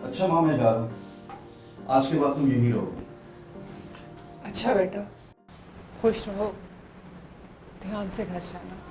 अच्छा माँ, मैं जा रहा हूँ। आज के बाद तुम यहीं रहोगे। अच्छा बेटा, खुश रहो, ध्यान से घर जाना।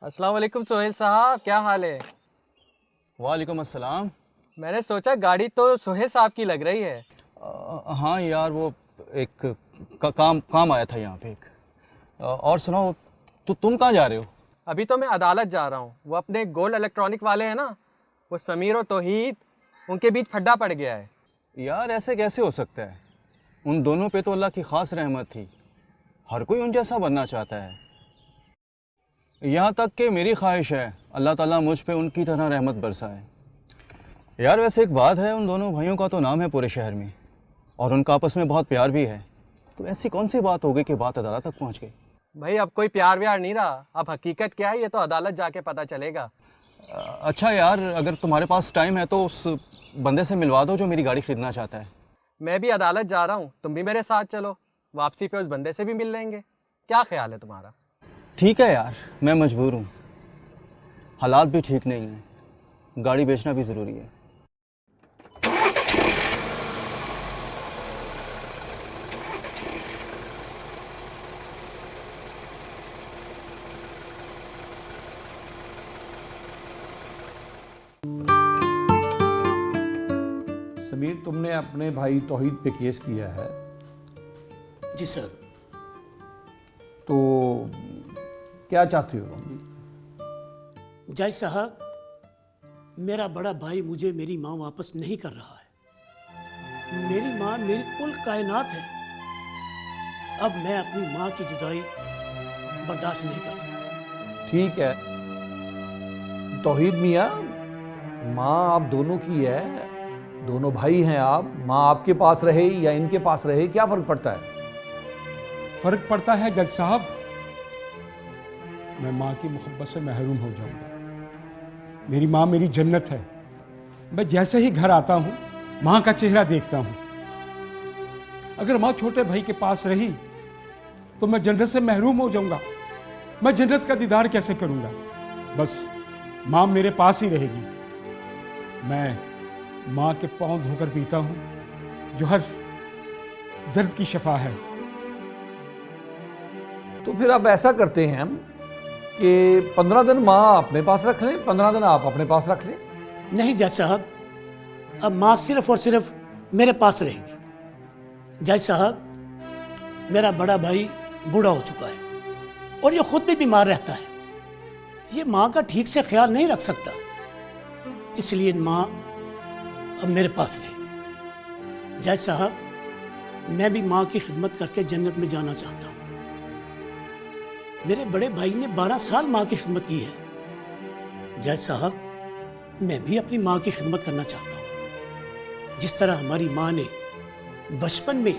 अस्सलाम वालेकुम सोहेल साहब, क्या हाल है? वालेकुम अस्सलाम। मैंने सोचा गाड़ी तो सोहेल साहब की लग रही है। हाँ यार, वो एक काम आया था यहाँ पे एक। और सुनाओ, तुम कहाँ जा रहे हो? अभी तो मैं अदालत जा रहा हूँ। वो अपने गोल्ड इलेक्ट्रॉनिक वाले हैं ना, वो समीर और तौहीद, उनके बीच फड्डा पड़ गया है। यार ऐसे कैसे हो सकता है? उन दोनों पे तो अल्लाह की ख़ास रहमत थी। हर कोई उन जैसा बनना चाहता है। यहाँ तक कि मेरी ख्वाहिश है अल्लाह ताला मुझ पे उनकी तरह रहमत बरसाए। यार वैसे एक बात है, उन दोनों भाइयों का तो नाम है पूरे शहर में, और उनका आपस में बहुत प्यार भी है। तो ऐसी कौन सी बात हो गई कि बात अदालत तक पहुँच गई? भाई अब कोई प्यार व्यार नहीं रहा, अब हकीकत क्या है ये तो अदालत जाके पता चलेगा। अच्छा यार, अगर तुम्हारे पास टाइम है तो उस बंदे से मिलवा दो जो मेरी गाड़ी ख़रीदना चाहता है। मैं भी अदालत जा रहा हूँ, तुम भी मेरे साथ चलो, वापसी पे उस बंदे से भी मिल लेंगे। क्या ख्याल है तुम्हारा? ठीक है यार, मैं मजबूर हूँ, हालात भी ठीक नहीं हैं, गाड़ी बेचना भी ज़रूरी है। समीर, तुमने अपने भाई तौहीद पे केस किया है। जी सर। तो क्या चाहते हो तुम? जज साहब, मेरा बड़ा भाई मुझे मेरी माँ वापस नहीं कर रहा है। मेरी माँ मेरी कुल कायनात है। अब मैं अपनी माँ की जुदाई बर्दाश्त नहीं कर सकता। ठीक है तौहीद मियाँ, माँ आप दोनों की है, दोनों भाई हैं आप। माँ आपके पास रहे या इनके पास रहे, क्या फ़र्क पड़ता है? फ़र्क पड़ता है जज साहब, मैं माँ की मोहब्बत से महरूम हो जाऊंगा। मेरी माँ मेरी जन्नत है। मैं जैसे ही घर आता हूँ माँ का चेहरा देखता हूँ। अगर माँ छोटे भाई के पास रही तो मैं जन्नत से महरूम हो जाऊंगा। मैं जन्नत का दीदार कैसे करूंगा? बस माँ मेरे पास ही रहेगी। मैं माँ के पाँव धोकर पीता हूँ, जो हर दर्द की शफा है। तो फिर अब ऐसा करते हैं हम कि 15 दिन माँ अपने पास रख लें, 15 दिन आप अपने पास रख लें। नहीं जज साहब, अब माँ सिर्फ और सिर्फ मेरे पास रहेगी। जज साहब, मेरा बड़ा भाई बूढ़ा हो चुका है और ये खुद भी बीमार रहता है। ये माँ का ठीक से ख्याल नहीं रख सकता, इसलिए माँ अब मेरे पास रहेगी। जज साहब, मैं भी माँ की खिदमत करके जन्नत में जाना चाहता हूँ। मेरे बड़े भाई ने 12 साल माँ की खिदमत की है। जज साहब, मैं भी अपनी माँ की खिदमत करना चाहता हूँ। जिस तरह हमारी माँ ने बचपन में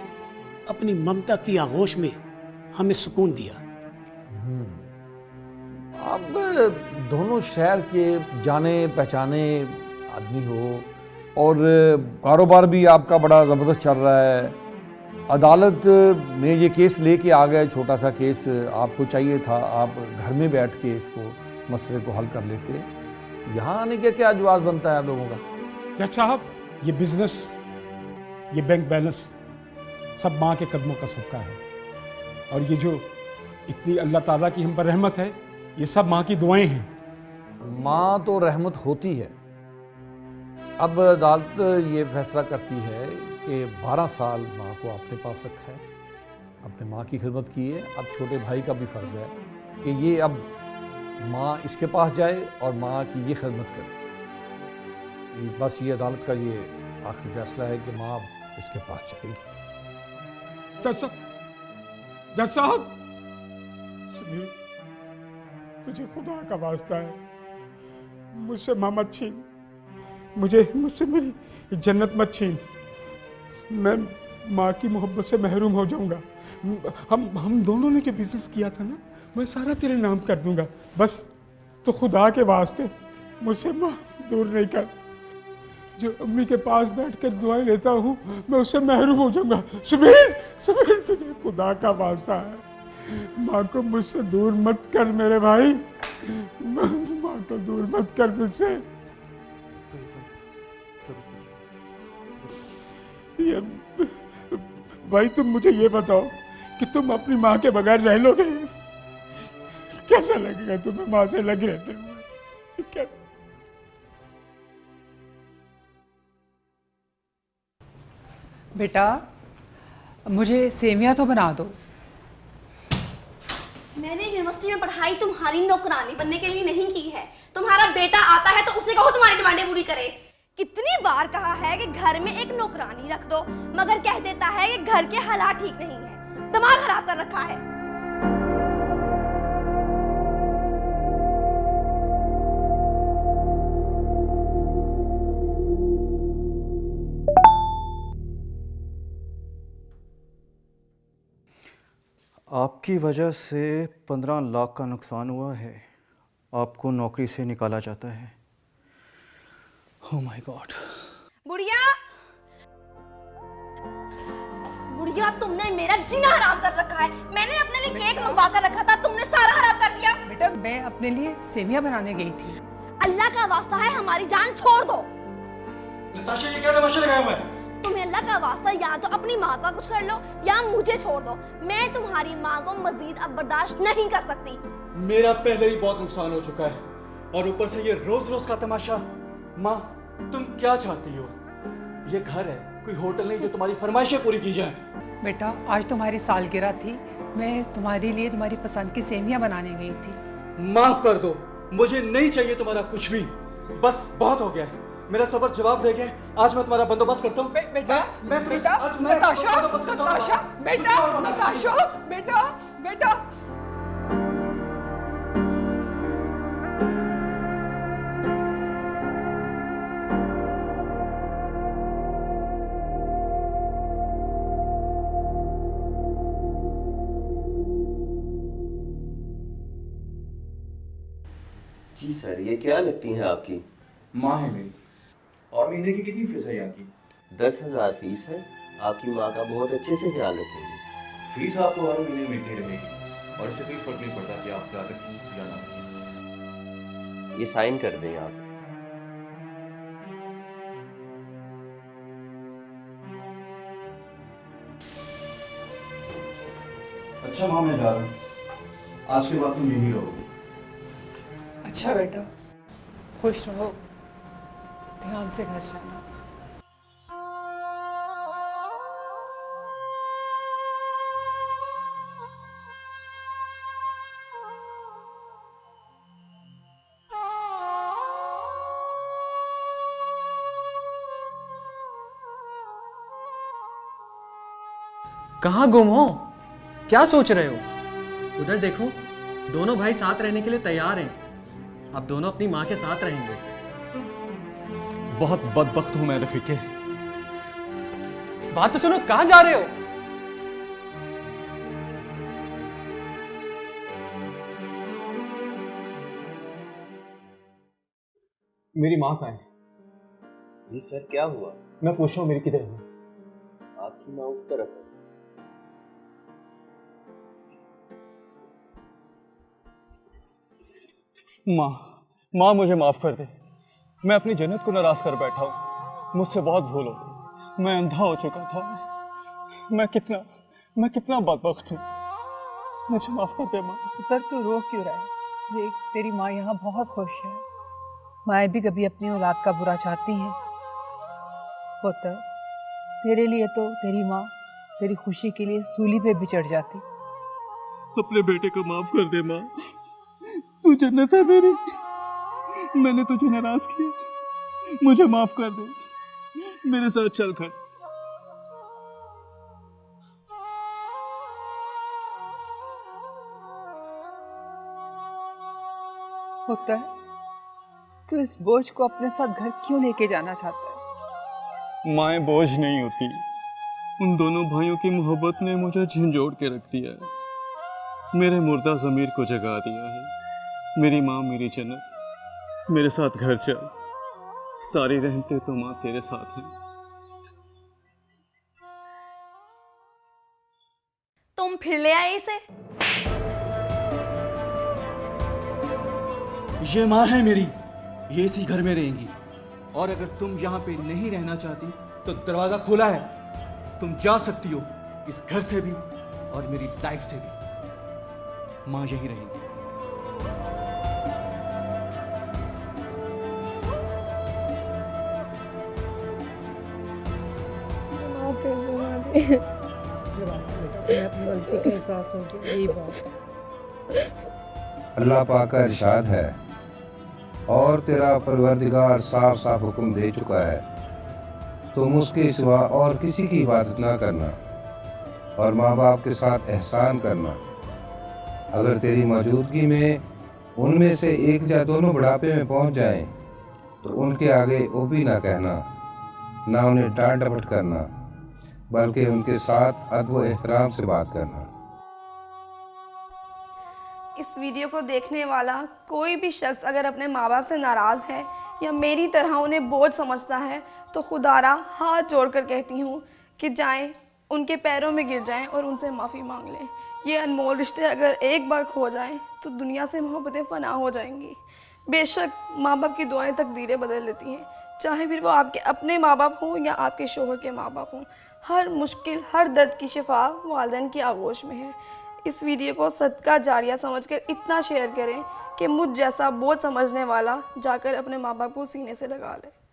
अपनी ममता की आगोश में हमें सुकून दिया। अब दोनों शहर के जाने पहचाने आदमी हो, और कारोबार भी आपका बड़ा ज़बरदस्त चल रहा है। अदालत में ये केस लेके आ गए, छोटा सा केस। आपको चाहिए था आप घर में बैठ के इसको मसले को हल कर लेते। यहाँ आने के क्या जवाब बनता है आप लोगों का? जज साहब, ये बिजनेस, ये बैंक बैलेंस सब माँ के कदमों का सदका है। और ये जो इतनी अल्लाह ताला की हम पर रहमत है, ये सब माँ की दुआएं हैं। माँ तो रहमत होती है। अब अदालत ये फैसला करती है कि 12 साल माँ को अपने पास रखा है, अपने माँ की खिदमत की है। अब छोटे भाई का भी फ़र्ज़ है कि ये अब माँ इसके पास जाए और माँ की ये खिदमत करे। बस ये अदालत का ये आखिरी फैसला है कि माँ इसके पास जाएगी। जज साहब, समीर, तुझे खुदा का वास्ता है, मुझसे माँ मत छीन, मुझसे मेरी जन्नत मत छीन। मैं माँ की मोहब्बत से महरूम हो जाऊंगा। हम दोनों ने जो बिजनेस किया था ना, मैं सारा तेरे नाम कर दूंगा। बस तो खुदा के वास्ते मुझसे माँ दूर नहीं कर। जो अम्मी के पास बैठकर दुआएं लेता हूँ, मैं उससे महरूम हो जाऊंगा। सुबीर, सुबीर, तुझे खुदा का वास्ता है, माँ को मुझसे दूर मत कर मेरे भाई। माँ को दूर मत कर मुझसे। ये भाई, तुम मुझे ये बताओ कि तुम अपनी माँ के बगैर रह लोगे? कैसा लगेगा तुम्हें माँ से लगे रहते हुए? क्या? बेटा, मुझे सेवियां तो बना दो। मैंने यूनिवर्सिटी में पढ़ाई तुम्हारी नौकरानी बनने के लिए नहीं की है। तुम्हारा बेटा आता है तो उसे कहो तुम्हारी डिमांडें पूरी करे। कितनी बार कहा है कि घर में एक नौकरानी रख दो, मगर कह देता है कि घर के हालात ठीक नहीं है। दिमाग खराब कर रखा है। आपकी वजह से 15 लाख का नुकसान हुआ है। आपको नौकरी से निकाला जाता है। Oh my God. बुढ़िया, बुढ़िया, तुमने मेरा जीना हराम कर रखा है। मैंने अपने लिए केक मंगवा कर रखा था, तुमने सारा हराम कर दिया। बेटा, मैं अपने लिए सेवियां बनाने गई थी। अल्लाह का वास्ता है, हमारी जान छोड़ दो। नताशा, ये क्या तमाशा लगाया हुआ है? तुम्हें अल्लाह का वास्ता या तो अपनी माँ का कुछ कर लो या मुझे छोड़ दो। मैं तुम्हारी माँ को मजीद अब बर्दाश्त नहीं कर सकती। मेरा पहले ही बहुत नुकसान हो चुका है और ऊपर से ये रोज रोज का तमाशा। माँ, तुम क्या चाहती हो? ये घर है, कोई होटल नहीं जो तुम्हारी फरमाइशें पूरी की जाए। बेटा, आज तुम्हारी सालगिरह थी। मैं तुम्हारे लिए तुम्हारी पसंद की सेवियां बनाने गई थी। माफ कर दो, मुझे नहीं चाहिए तुम्हारा कुछ भी। बस बहुत हो गया है, मेरा सबर जवाब दे गया। आज मैं तुम्हारा बंदोबस्त करता हूँ। बेटा, मैं बेटा, आज मैं नताशा, बंदोबस्त करता हूँ। नताशा, बेटा, नताशा, बेटा, बेटा। जी सर, ये क्या लगती हैं आपकी? माँ है मेरी। और महीने की कितनी फीस है यहाँ की? 10,000 फीस है। आपकी माँ का बहुत अच्छे से ख्याल रखेंगे। फीस आपको हर महीने मिलती रहेगी और इससे कोई फर्क नहीं पड़ता कि आप क्या रखें या ना। ये साइन कर दें आप। अच्छा माँ, मैं जा रहा हूँ। आज के बाद तुम यहीं रहोगे। अच्छा बेटा, खुश रहो, ध्यान से घर जाना। कहाँ गुम हो? क्या सोच रहे हो? उधर देखो, दोनों भाई साथ रहने के लिए तैयार हैं। अब दोनों अपनी माँ के साथ रहेंगे। बहुत बदबख्त हूँ मैं रफीके। बात तो सुनो, कहाँ जा रहे हो? मेरी माँ कहाँ है? जी सर, क्या हुआ? मैं पूछ रहा हूँ, मेरी किधर है? आपकी माँ उस तरफ है। माँ, मुझे माफ कर दे। मैं अपनी जन्नत को नाराज कर बैठा हूँ। मुझसे बहुत भूल हो। मैं अंधा हो चुका था। मैं कितना बदबख्त हूँ। मुझे माफ कर दे माँ। पुत्र, तू रो क्यों रहा है? देख, तेरी माँ यहाँ बहुत खुश है। माएँ भी कभी अपनी औलाद का बुरा चाहती हैं। पुत्र, तेरे लिए तो तेरी माँ तेरी खुशी के लिए सूली पे भी चढ़ जाती। अपने बेटे को माफ कर दे माँ। तू जन्नत है मेरी। मैंने तुझे नाराज किया, मुझे माफ कर दे। मेरे साथ चल कर। पुत्र, तू इस बोझ को अपने साथ घर क्यों लेके जाना चाहता है? माएँ बोझ नहीं होती, उन दोनों भाइयों की मोहब्बत ने मुझे झंझोड़ के रख दिया है। मेरे मुर्दा ज़मीर को जगा दिया है। मेरी माँ मेरी जन्नत, मेरे साथ घर चल। सारी रहमतें तो माँ तेरे साथ हैं। तुम फिर ले आए इसे? ये माँ है मेरी, ये इसी घर में रहेंगी। और अगर तुम यहाँ पे नहीं रहना चाहती तो दरवाजा खुला है, तुम जा सकती हो इस घर से भी और मेरी लाइफ से भी। माँ यहीं रहेंगी। अपनी गलती का एहसास हो गया, यही बात। अल्लाह पाक का इरशाद है, और तेरा परवरदिगार साफ साफ हुक्म दे चुका है, तुम उसके सिवा और किसी की इबादत ना करना और माँ बाप के साथ एहसान करना। अगर तेरी मौजूदगी में उनमें से एक या दोनों बुढ़ापे में पहुँच जाएं, तो उनके आगे ओ भी ना कहना, ना उन्हें डांट डपट करना, बल्कि उनके साथ अदब व एहतराम से बात करना। इस वीडियो को देखने वाला कोई भी शख्स अगर अपने माँ बाप से नाराज़ है या मेरी तरह उन्हें बोझ समझता है, तो खुदारा हाथ जोड़कर कहती हूँ कि जाएं, उनके पैरों में गिर जाएं और उनसे माफ़ी मांग लें। ये अनमोल रिश्ते अगर एक बार खो जाएं तो दुनिया से मोहब्बतें फना हो जाएंगी। बेशक माँ बाप की दुआएं तकदीरें बदल देती हैं, चाहे फिर वो आपके अपने माँ बाप हों या आपके शोहर के माँ बाप हों। हर मुश्किल, हर दर्द की शिफा वालिदैन की आगोश में है। इस वीडियो को सदका जारिया समझकर इतना शेयर करें कि मुझ जैसा बोझ समझने वाला जाकर अपने माँ बाप को सीने से लगा ले।